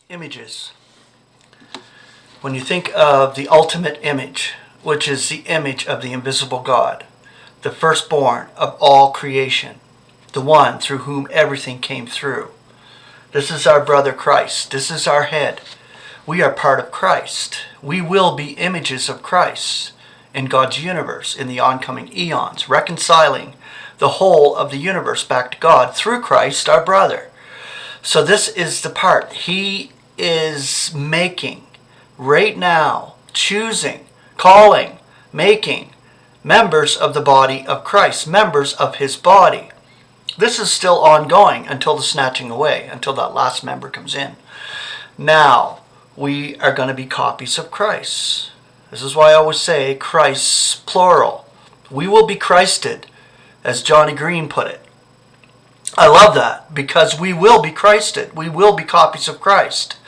Images. When you think of the ultimate image, which is the image of the invisible God, the firstborn of all creation, the one through whom everything came through. This is our brother Christ. This is our head. We are part of Christ. We will be images of Christ in God's universe in the oncoming eons, reconciling the whole of the universe back to God through Christ, our brother. So this is the part He is making right now, choosing, calling, making members of the body of Christ, members of His body. This is still ongoing until the snatching away, until that last member comes in. Now, we are going to be copies of Christ. This is why I always say Christ's plural. We will be Christed, as Johnny Greene put it. I love that, because we will be Christed. We will be copies of Christ.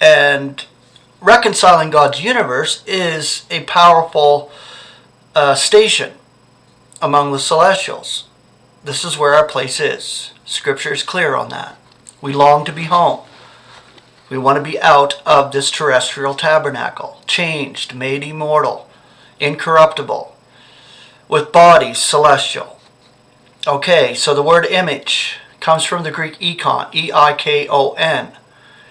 And reconciling God's universe is a powerful station among the celestials. This is where our place is. Scripture is clear on that. We long to be home. We want to be out of this terrestrial tabernacle, changed, made immortal, incorruptible, with bodies celestial. Okay, so the word image comes from the Greek eikon, E-I-K-O-N.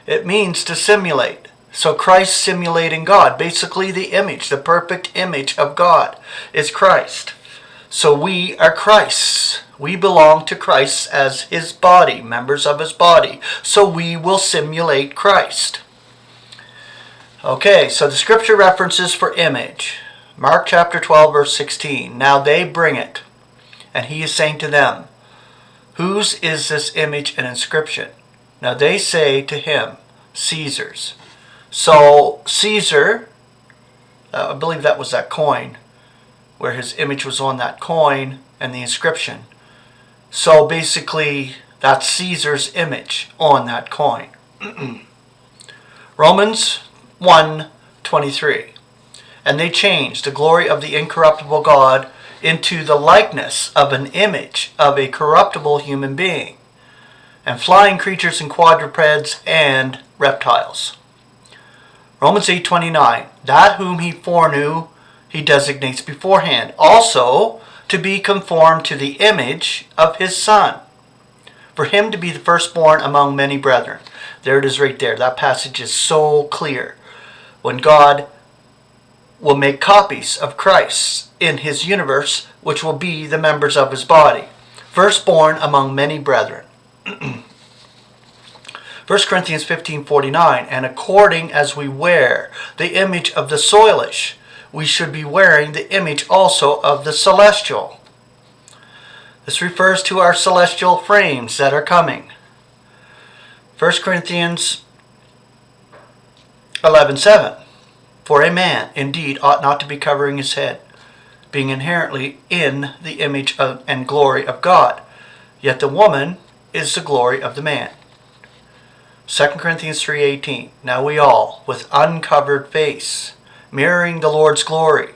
It means to simulate. So Christ simulating God, basically the image, the perfect image of God is Christ. So we are Christ's. We belong to Christ as His body, members of His body. So we will simulate Christ. Okay, so the scripture references for image. Mark chapter 12, verse 16. Now they bring it, and He is saying to them, whose is this image and inscription? Now they say to Him, Caesar's. So Caesar, I believe that was that coin, where his image was on that coin and the inscription. So basically, that's Caesar's image on that coin. Romans 1:23. And they changed the glory of the incorruptible God into the likeness of an image of a corruptible human being, and flying creatures and quadrupeds and reptiles. Romans 8:29. That whom He foreknew, He designates beforehand, also to be conformed to the image of His Son, for Him to be the firstborn among many brethren. There it is right there. That passage is so clear. When God will make copies of Christ in His universe, which will be the members of His body. Firstborn among many brethren. 1 Corinthians 15:49, and according as we wear the image of the soilish, we should be wearing the image also of the celestial. This refers to our celestial frames that are coming. 1 Corinthians 11:7, for a man indeed ought not to be covering his head, being inherently in the image of, and glory of God, yet the woman is the glory of the man. 2 Corinthians 3:18, now we all, with uncovered face, mirroring the Lord's glory,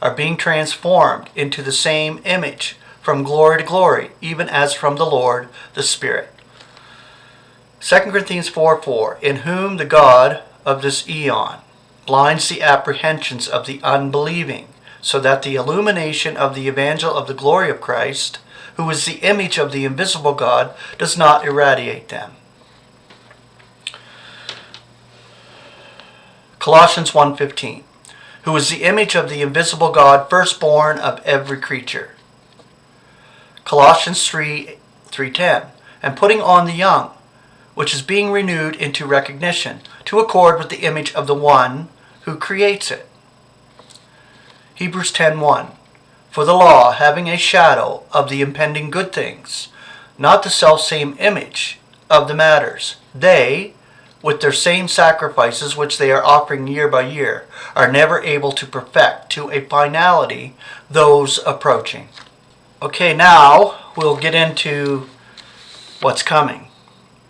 are being transformed into the same image from glory to glory, even as from the Lord the Spirit. 2 Corinthians 4:4, in whom the God of this eon blinds the apprehensions of the unbelieving, so that the illumination of the evangel of the glory of Christ, who is the image of the invisible God, does not irradiate them. Colossians 1:15, who is the image of the invisible God, firstborn of every creature. Colossians 3:10, and putting on the young, which is being renewed into recognition, to accord with the image of the one who creates it. Hebrews 10:1, for the law, having a shadow of the impending good things, not the selfsame image of the matters, they, with their same sacrifices which they are offering year by year, are never able to perfect to a finality those approaching. Okay, now we'll get into what's coming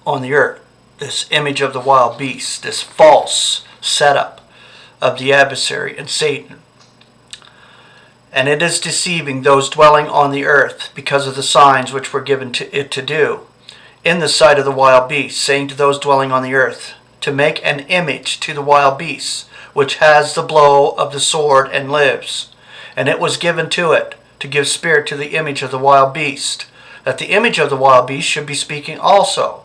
on the earth. This image of the wild beast, this false setup of the adversary and Satan. And it is deceiving those dwelling on the earth because of the signs which were given to it to do in the sight of the wild beast, saying to those dwelling on the earth, to make an image to the wild beast, which has the blow of the sword and lives. And it was given to it to give spirit to the image of the wild beast, that the image of the wild beast should be speaking also,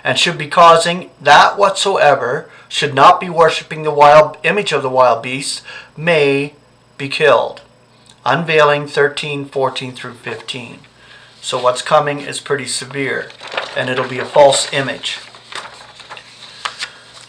and should be causing that whatsoever should not be worshipping the wild image of the wild beast may be killed. Unveiling 13:14 through 15. So what's coming is pretty severe, and it'll be a false image.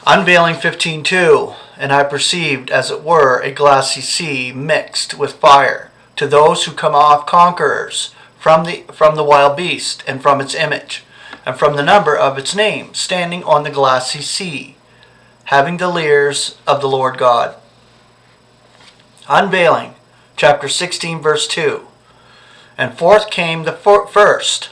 Unveiling 15:2. And I perceived, as it were, a glassy sea mixed with fire, to those who come off conquerors from the wild beast, and from its image, and from the number of its name, standing on the glassy sea, having the lyres of the Lord God. Unveiling, chapter 16, verse 2. And forth came the first,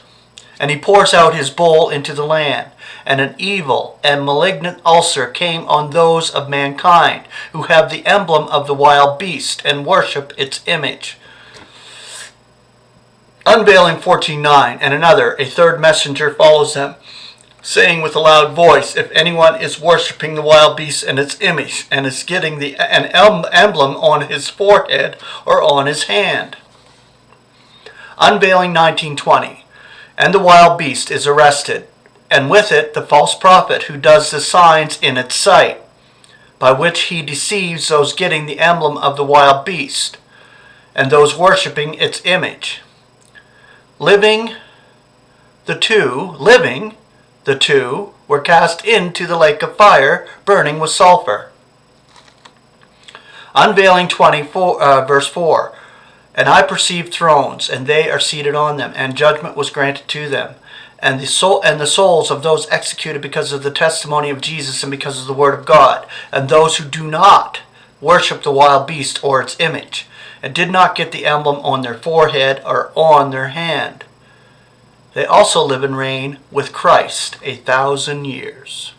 and he pours out his bowl into the land, and an evil and malignant ulcer came on those of mankind who have the emblem of the wild beast and worship its image. Unveiling 14:9. And another, a third messenger, follows them, saying with a loud voice, if anyone is worshipping the wild beast and its image, and is getting an emblem on his forehead or on his hand. Unveiling 19:20. And the wild beast is arrested, and with it the false prophet who does the signs in its sight, by which he deceives those getting the emblem of the wild beast, and those worshipping its image. Living the two were cast into the lake of fire, burning with sulfur. Unveiling 24, verse 4. And I perceived thrones, and they are seated on them, and judgment was granted to them. And the souls of those executed because of the testimony of Jesus and because of the word of God, and those who do not worship the wild beast or its image, and did not get the emblem on their forehead or on their hand. They also live and reign with Christ 1,000 years.